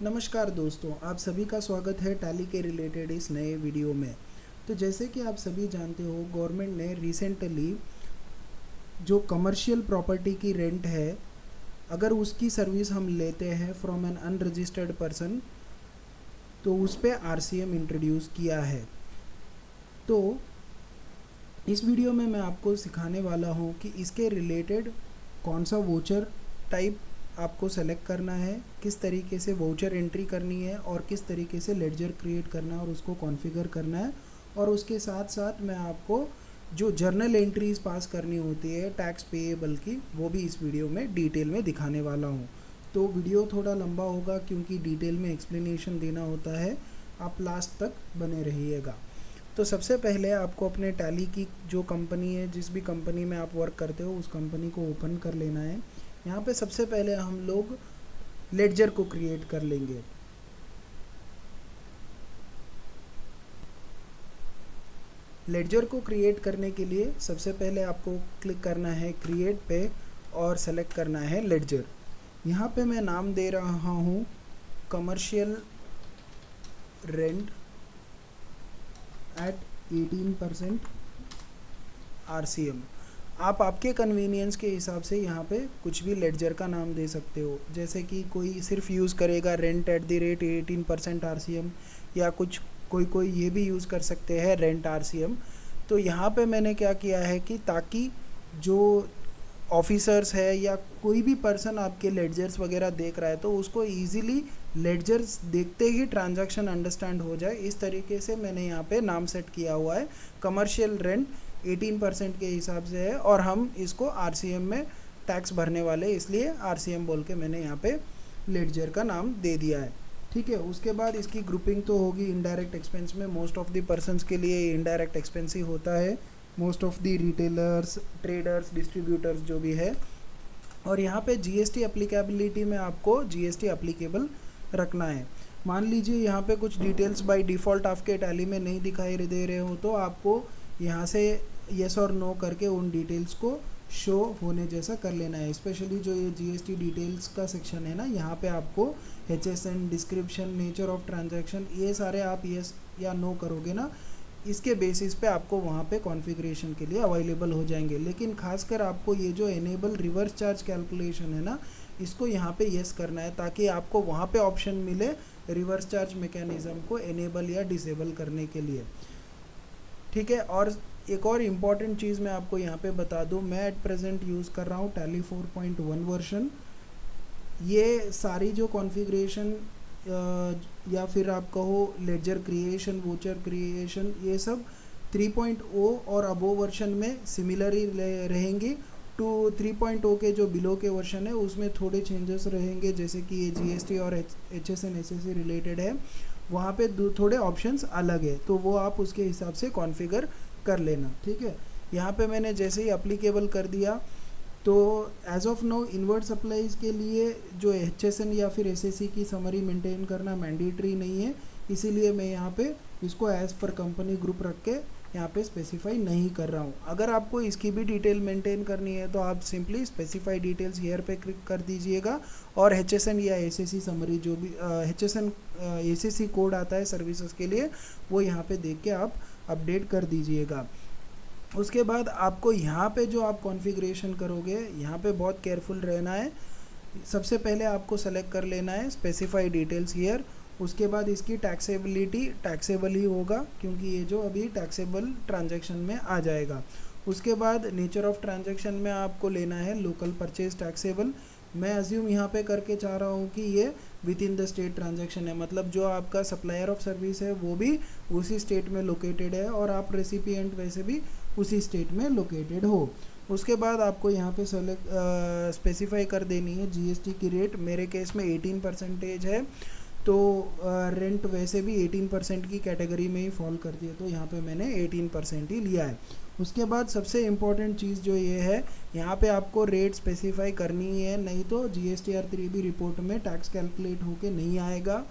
नमस्कार दोस्तों, आप सभी का स्वागत है टैली के रिलेटेड इस नए वीडियो में। तो जैसे कि आप सभी जानते हो, गवर्नमेंट ने रिसेंटली जो कमर्शियल प्रॉपर्टी की रेंट है, अगर उसकी सर्विस हम लेते हैं फ्रॉम एन अनरजिस्टर्ड पर्सन, तो उस पे आरसीएम इंट्रोड्यूस किया है। तो इस वीडियो में मैं आपको सिखाने वाला हूँ कि इसके रिलेटेड कौन सा वोचर टाइप आपको सेलेक्ट करना है, किस तरीके से वोचर एंट्री करनी है और किस तरीके से लेडजर क्रिएट करना है और उसको कॉन्फ़िगर करना है। और उसके साथ साथ मैं आपको जो जर्नल एंट्रीज पास करनी होती है टैक्स पेएबल की, वो भी इस वीडियो में डिटेल में दिखाने वाला हूँ। तो वीडियो थोड़ा लंबा होगा क्योंकि डिटेल में एक्सप्लेनेशन देना होता है, आप लास्ट तक बने रहिएगा। तो सबसे पहले आपको अपने टैली की जो कंपनी है, जिस भी कंपनी में आप वर्क करते हो, उस कंपनी को ओपन कर लेना है। यहाँ पे सबसे पहले हम लोग लेडजर को क्रिएट कर लेंगे। लेडजर को क्रिएट करने के लिए सबसे पहले आपको क्लिक करना है क्रिएट पे और सेलेक्ट करना है लेडजर। यहाँ पे मैं नाम दे रहा हूँ कमर्शियल रेंट एट 18% आरसीएम। आप आपके कन्वीनियंस के हिसाब से यहाँ पे कुछ भी लेडजर का नाम दे सकते हो, जैसे कि कोई सिर्फ यूज़ करेगा rent at the rate 18% RCM, या कुछ कोई ये भी यूज़ कर सकते हैं रेंट आरसीएम। तो यहाँ पे मैंने क्या किया है कि ताकि जो ऑफिसर्स है या कोई भी पर्सन आपके लेडजर्स वगैरह देख रहा है तो उसको इजीली लेडजर्स देखते ही ट्रांजैक्शन अंडरस्टैंड हो जाए, इस तरीके से मैंने यहाँ पे नाम सेट किया हुआ है। कमर्शियल रेंट 18% के हिसाब से है और हम इसको आरसीएम में टैक्स भरने वाले, इसलिए आरसीएम बोल के मैंने यहाँ पे लेडजर का नाम दे दिया है। ठीक है, उसके बाद इसकी ग्रुपिंग तो होगी इनडायरेक्ट एक्सपेंस में। मोस्ट ऑफ द पर्सनस के लिए इनडायरेक्ट एक्सपेंस ही होता है, most of the retailers, traders, distributors जो भी है। और यहाँ पे जीएसटी एप्लीकेबिलिटी में आपको जीएसटी एप्लीकेबल रखना है। मान लीजिए यहाँ पे कुछ डिटेल्स बाय डिफ़ॉल्ट आपके टैली में नहीं दिखाई दे रहे हो, तो आपको यहाँ से येस और नो करके उन डिटेल्स को शो होने जैसा कर लेना है। स्पेशली जो ये जीएसटी डिटेल्स का सेक्शन है ना, यहाँ पे आपको HSN, description, nature of transaction, ये सारे आप येस या नो करोगे ना, इसके बेसिस पे आपको वहाँ पे कॉन्फ़िगरेशन के लिए अवेलेबल हो जाएंगे। लेकिन खासकर आपको ये जो एनेबल रिवर्स चार्ज कैलकुलेशन है ना, इसको यहाँ पे येस करना है ताकि आपको वहाँ पे ऑप्शन मिले रिवर्स चार्ज मैकेनिज़्म को एनेबल या डिसेबल करने के लिए। ठीक है, और एक और इम्पॉर्टेंट चीज़ मैं आपको यहाँ पे बता दूँ, मैं एट प्रेजेंट यूज़ कर रहा हूँ टैली 4.1 वर्जन। ये सारी जो कॉन्फ़िगरेशन या फिर आप कहो लेडजर क्रिएशन, वोचर क्रिएशन, ये सब 3.0 और अबो वर्जन में सिमिलर ही रहेंगी। टू 3.0 के जो बिलो के वर्जन है उसमें थोड़े चेंजेस रहेंगे, जैसे कि ये जीएसटी और HSN SSC रिलेटेड है, वहाँ पे थोड़े ऑप्शंस अलग है, तो वो आप उसके हिसाब से कॉन्फ़िगर कर लेना। ठीक है, यहाँ पे मैंने जैसे ही अप्लीकेबल कर दिया, तो as of no inward supplies के लिए जो HSN या फिर SSC की समरी मेंटेन करना मैंडेटरी नहीं है, इसीलिए मैं यहाँ पे इसको एज़ पर कंपनी ग्रुप रख के यहाँ पे स्पेसिफाई नहीं कर रहा हूँ। अगर आपको इसकी भी डिटेल मेंटेन करनी है तो आप सिंपली स्पेसिफाई डिटेल्स हेयर पे क्लिक कर दीजिएगा और HSN या SSC समरी जो भी HSN SSC कोड आता है सर्विसेज के लिए, वो यहाँ पे देख के आप अपडेट कर दीजिएगा। उसके बाद आपको यहाँ पे जो आप कॉन्फ़िगरेशन करोगे, यहाँ पे बहुत केयरफुल रहना है। सबसे पहले आपको सेलेक्ट कर लेना है स्पेसिफाई डिटेल्स हियर। उसके बाद इसकी टैक्सेबिलिटी टैक्सेबल ही होगा क्योंकि ये जो अभी टैक्सेबल ट्रांजैक्शन में आ जाएगा। उसके बाद नेचर ऑफ ट्रांजैक्शन में आपको लेना है लोकल परचेज टैक्सेबल। मैं अज्यूम यहाँ पे करके चाह रहा हूँ कि ये with in the state transaction है, मतलब जो आपका सप्लायर ऑफ सर्विस है वो भी उसी स्टेट में लोकेटेड है और आप रेसिपिएंट वैसे भी उसी स्टेट में लोकेटेड हो। उसके बाद आपको यहाँ पे सेलेक्ट स्पेसिफाई कर देनी है जीएसटी की रेट। मेरे केस में 18% है, तो रेंट वैसे भी 18% की कैटेगरी में ही फॉल करती है, तो यहाँ पे मैंने 18% ही लिया है। उसके बाद सबसे इम्पॉर्टेंट चीज़ जो ये है, यहाँ पे आपको रेट स्पेसिफाई करनी है, नहीं तो GSTR3B रिपोर्ट में टैक्स कैलकुलेट होके नहीं आएगा।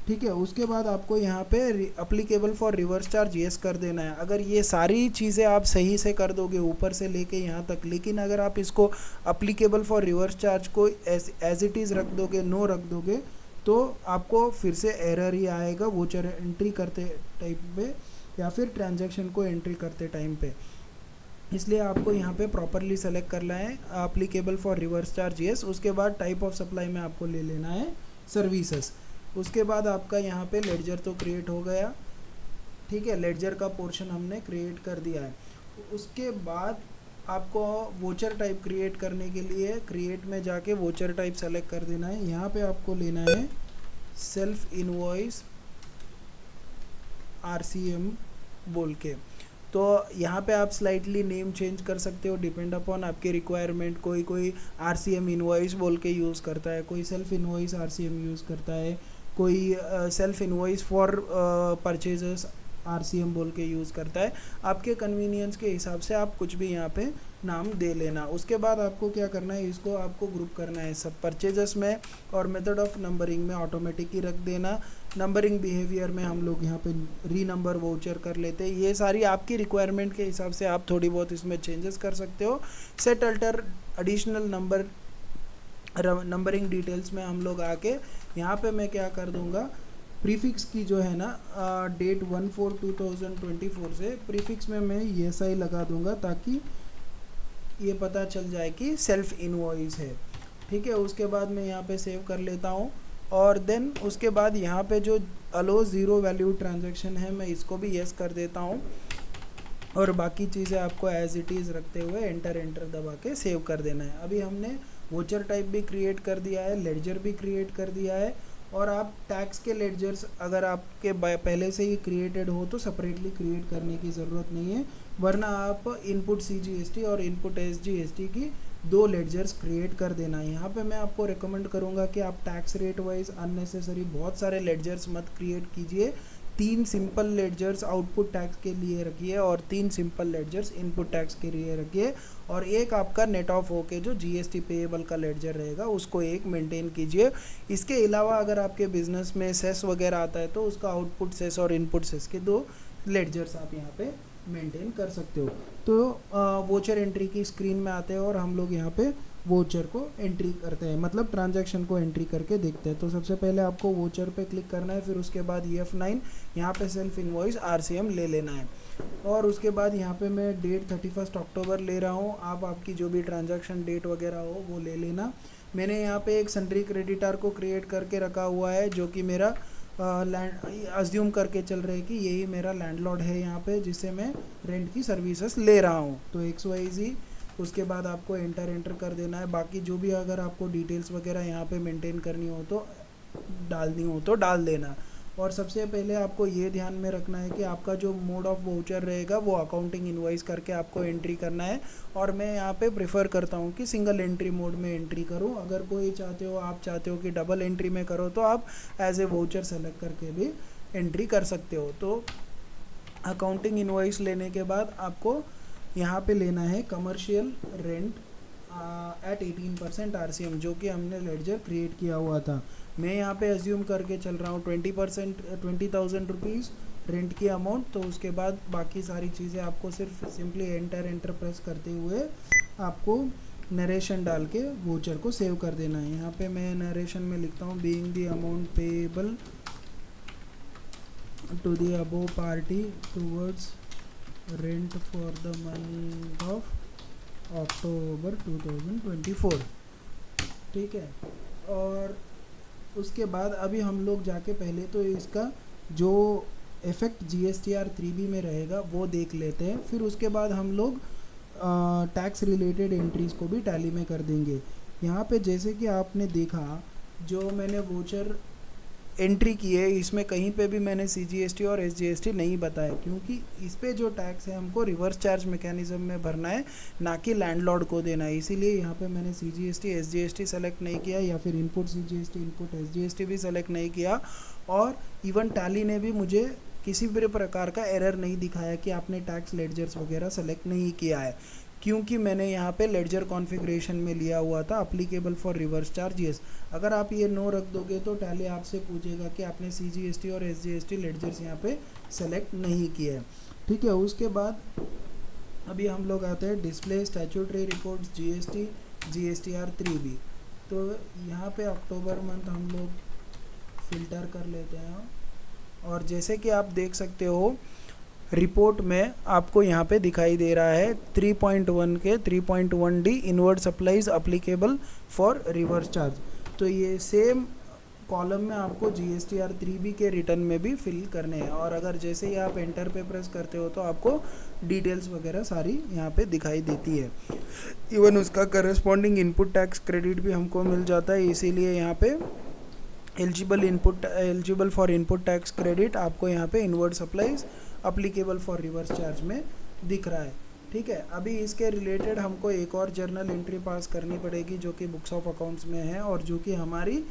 ठीक है, उसके बाद आपको यहाँ पे applicable for reverse charge yes कर देना है। अगर ये सारी चीज़ें आप सही से कर दोगे ऊपर से लेके यहाँ तक, लेकिन अगर आप इसको अप्लीकेबल फॉर रिवर्स चार्ज को एज इट इज़ रख दोगे, नो रख दोगे, तो आपको फिर से एरर ही आएगा वोचर एंट्री करते टाइम पे या फिर ट्रांजैक्शन को एंट्री करते टाइम पे। इसलिए आपको यहाँ पे प्रॉपरली सेलेक्ट करना है applicable for reverse charge yes. उसके बाद टाइप ऑफ सप्लाई में आपको ले लेना है सर्विसेज। उसके बाद आपका यहाँ पे लेडजर तो क्रिएट हो गया, ठीक है, लेडजर का पोर्शन हमने क्रिएट कर दिया है। उसके बाद आपको वोचर टाइप क्रिएट करने के लिए क्रिएट में जाके वोचर टाइप सेलेक्ट कर देना है। यहाँ पे आपको लेना है सेल्फ इनवॉइस RCM बोल के। तो यहाँ पे आप स्लाइटली नेम चेंज कर सकते हो डिपेंड अपॉन आपके रिक्वायरमेंट। कोई RCM इनवॉइस बोल के यूज़ करता है, कोई सेल्फ इनवॉइस RCM यूज़ करता है, कोई self invoice for purchases RCM बोल के यूज़ करता है। आपके कन्वीनियंस के हिसाब से आप कुछ भी यहाँ पे नाम दे लेना। उसके बाद आपको क्या करना है, इसको आपको ग्रुप करना है सब परचेजेस में, और मेथड ऑफ नंबरिंग में ऑटोमेटिक ही रख देना। नंबरिंग बिहेवियर में हम लोग यहाँ पे री नंबर वाउचर कर लेते हैं। ये सारी आपकी रिक्वायरमेंट के हिसाब से आप थोड़ी बहुत इसमें चेंजेस कर सकते हो। Set alter additional numbering details में हम लोग आके यहाँ पे मैं क्या कर दूँगा, प्रीफिक्स की जो है ना डेट 1/4/2024 से प्रीफिक्स में मैं ESI लगा दूंगा ताकि ये पता चल जाए कि सेल्फ इनवॉइस है, ठीक है। उसके बाद मैं यहाँ पे सेव कर लेता हूँ, और देन उसके बाद यहाँ पे जो अलो ज़ीरो वैल्यू ट्रांजैक्शन है मैं इसको भी येस कर देता हूँ, और बाकी चीज़ें आपको एज इट इज़ रखते हुए एंटर दबा के सेव कर देना है। अभी हमने वोचर टाइप भी क्रिएट कर दिया है, लेडजर भी क्रिएट कर दिया है, और आप टैक्स के लेडजर्स अगर आपके पहले से ही क्रिएटेड हो तो सेपरेटली क्रिएट करने की ज़रूरत नहीं है, वरना आप इनपुट CGST और इनपुट SGST की 2 लेडजर्स क्रिएट कर देना। यहाँ पे मैं आपको रिकमेंड करूँगा कि आप टैक्स रेट वाइज अननेसेसरी बहुत सारे लेडजर्स मत क्रिएट कीजिए। 3 सिंपल लेडजर्स आउटपुट टैक्स के लिए रखिए और 3 सिंपल लेडजर्स इनपुट टैक्स के लिए रखिए, और एक आपका नेट ऑफ होके जो GST पेएबल का लेडजर रहेगा उसको एक मेंटेन कीजिए। इसके अलावा अगर आपके बिजनेस में सेस वगैरह आता है तो उसका आउटपुट सेस और इनपुट सेस के 2 लेडजर्स आप यहाँ पे मेंटेन कर सकते हो। तो वोचर एंट्री की स्क्रीन में आते हैं और हम लोग यहाँ पे वोचर को एंट्री करते हैं, मतलब ट्रांजैक्शन को एंट्री करके देखते हैं। तो सबसे पहले आपको वोचर पे क्लिक करना है, फिर उसके बाद EF9 यहाँ पे सेल्फ इनवॉइस RCM ले लेना है, और उसके बाद यहाँ पे मैं डेट 31 अक्टूबर ले रहा हूँ। आप आपकी जो भी ट्रांजैक्शन डेट वगैरह हो वो ले लेना। मैंने यहाँ पे एक सन्ड्री क्रेडिटर को क्रिएट करके रखा हुआ है जो कि मेरा लैंड अज्यूम करके चल रहे कि यही मेरा लैंडलॉर्ड है यहाँ पे जिससे मैं रेंट की सर्विसेज ले रहा हूँ। तो XYZ, उसके बाद आपको एंटर कर देना है। बाकी जो भी अगर आपको डिटेल्स वगैरह यहाँ पे मेंटेन करनी हो तो डाल देना। और सबसे पहले आपको ये ध्यान में रखना है कि आपका जो मोड ऑफ वाउचर रहेगा वो अकाउंटिंग इनवॉइस करके आपको एंट्री करना है, और मैं यहाँ पे प्रेफर करता हूँ कि सिंगल एंट्री मोड में एंट्री करूँ। अगर आप चाहते हो कि डबल एंट्री में करो तो आप एज ए वाउचर सेलेक्ट करके भी एंट्री कर सकते हो। तो अकाउंटिंग इनवॉइस लेने के बाद आपको यहाँ पे लेना है कमर्शियल रेंट एट 18% RCM, जो कि हमने लेडजर क्रिएट किया हुआ था। मैं यहाँ पे अज्यूम करके चल रहा हूँ 20,000 रुपीज़ रेंट की अमाउंट। तो उसके बाद बाकी सारी चीज़ें आपको सिर्फ सिंपली एंटर प्रेस करते हुए आपको नरेशन डाल के वोचर को सेव कर देना है। यहाँ पे मैं नरेशन में लिखता हूँ being the amount payable to the above party towards rent for the month of October 2024, ठीक है। और उसके बाद अभी हम लोग जाके पहले तो इसका जो इफेक्ट GSTR 3B में रहेगा वो देख लेते हैं, फिर उसके बाद हम लोग टैक्स रिलेटेड एंट्रीज़ को भी टैली में कर देंगे। यहाँ पे जैसे कि आपने देखा जो मैंने वोचर एंट्री की है इसमें कहीं पे भी मैंने CGST और SGST नहीं बताया, क्योंकि इस पे जो टैक्स है हमको रिवर्स चार्ज मैकेनिज्म में भरना है, ना कि लैंडलॉर्ड को देना है। इसीलिए यहाँ पे मैंने CGST SGST सेलेक्ट नहीं किया, या फिर इनपुट CGST इनपुट SGST भी सेलेक्ट नहीं किया, और इवन टैली ने भी मुझे किसी भी प्रकार का एरर नहीं दिखाया कि आपने टैक्स लेडजर्स वगैरह सेलेक्ट नहीं किया है, क्योंकि मैंने यहाँ पे लेडजर कॉन्फ़िगरेशन में लिया हुआ था applicable for reverse charge yes. अगर आप ये नो रख दोगे तो टैली आपसे पूछेगा कि आपने CGST और SGST लेडजर्स यहाँ पे सेलेक्ट नहीं किए, ठीक है। उसके बाद अभी हम लोग आते हैं display statutory reports GSTR 3B। तो यहाँ पे अक्टूबर मंथ हम लोग एंटर कर लेते हैं। और जैसे कि आप देख सकते हो रिपोर्ट में आपको यहाँ पे दिखाई दे रहा है 3.1 के 3.1D inward supplies applicable for reverse charge. तो ये सेम कॉलम में आपको GSTR 3B के रिटर्न में भी फिल करने हैं। और अगर जैसे ही आप एंटर पे प्रेस करते हो तो आपको डिटेल्स वगैरह सारी यहाँ पे दिखाई देती है। इवन उसका करस्पॉन्डिंग इनपुट टैक्स क्रेडिट भी हमको मिल जाता है, इसीलिए यहाँ पे eligible for input tax credit आपको यहाँ पे inward supplies applicable for reverse charge में दिख रहा है। ठीक है, अभी इसके रिलेटेड हमको एक और जर्नल एंट्री पास करनी पड़ेगी जो कि बुक्स ऑफ अकाउंट्स में है और जो कि हमारी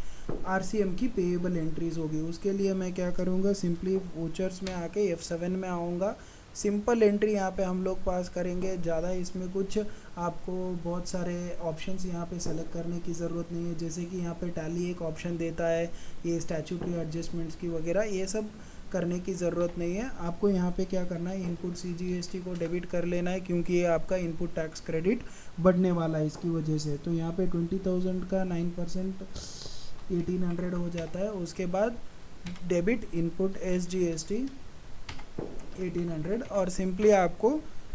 RCM की पेएबल एंट्रीज होगी। उसके लिए मैं क्या करूँगा, सिंपली वोचर्स में आके F7 में आऊँगा। सिंपल एंट्री यहाँ पे हम लोग पास करेंगे, ज़्यादा इसमें कुछ आपको बहुत सारे ऑप्शंस यहाँ पे सेलेक्ट करने की ज़रूरत नहीं है। जैसे कि यहाँ पे टैली एक ऑप्शन देता है, ये स्टैट्यूटरी एडजस्टमेंट्स की वगैरह, ये सब करने की ज़रूरत नहीं है। आपको यहाँ पे क्या करना है, इनपुट CGST को डेबिट कर लेना है क्योंकि ये आपका इनपुट टैक्स क्रेडिट बढ़ने वाला है इसकी वजह से। तो यहाँ पे 20,000 का 9% 1800 हो जाता है। उसके बाद डेबिट इनपुट SGST 1800 और सिंपली आपको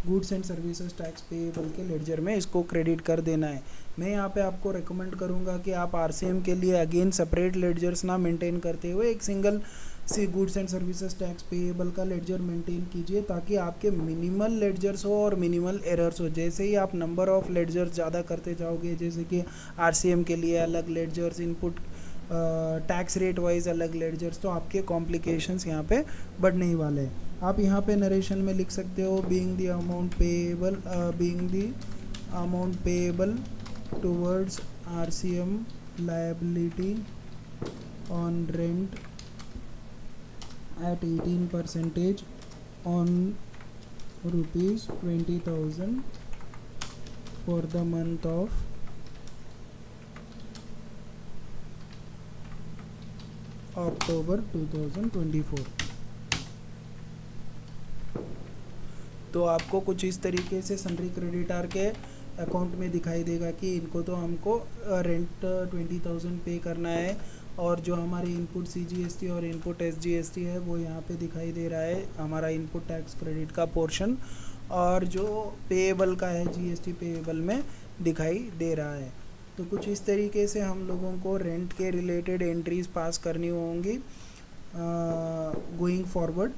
goods and services tax payable के लेडजर में इसको क्रेडिट कर देना है। मैं यहाँ पे आपको रेकमेंड करूँगा कि आप RCM के लिए अगेन सेपरेट लेडजर्स ना मेंटेन करते हुए एक single C goods and services tax payable का लेडजर मेंटेन कीजिए, ताकि आपके मिनिमल लेडजर्स हो और मिनिमल एरर्स हो। जैसे ही आप नंबर ऑफ लेडजर्स ज़्यादा करते जाओगे, जैसे कि RCM के लिए अलग लेडजर्स, इनपुट टैक्स रेट वाइज अलग लेडजर्स, तो आपके कॉम्प्लिकेशंस यहाँ पे बढ़ने ही वाले हैं। आप यहाँ पे नरेशन में लिख सकते हो being the amount payable towards RCM liability on rent at 18% on rupees 20,000 for the month of October 2024। तो आपको कुछ इस तरीके से सन्ड्री क्रेडिटार के अकाउंट में दिखाई देगा कि इनको तो हमको रेंट 20,000 पे करना है, और जो हमारी इनपुट CGST और इनपुट SGST है वो यहाँ पे दिखाई दे रहा है, हमारा इनपुट टैक्स क्रेडिट का पोर्शन, और जो पेएबल का है GST पेएबल में दिखाई दे रहा है। तो कुछ इस तरीके से हम लोगों को रेंट के रिलेटेड एंट्रीज पास करनी होंगी गोइंग फॉरवर्ड।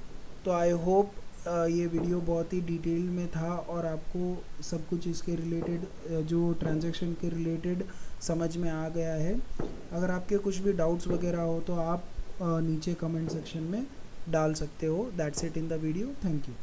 तो आई होप ये वीडियो बहुत ही डिटेल में था और आपको सब कुछ इसके रिलेटेड जो ट्रांजैक्शन के रिलेटेड समझ में आ गया है। अगर आपके कुछ भी डाउट्स वगैरह हो तो आप नीचे कमेंट सेक्शन में डाल सकते हो। That's it in the video. Thank you.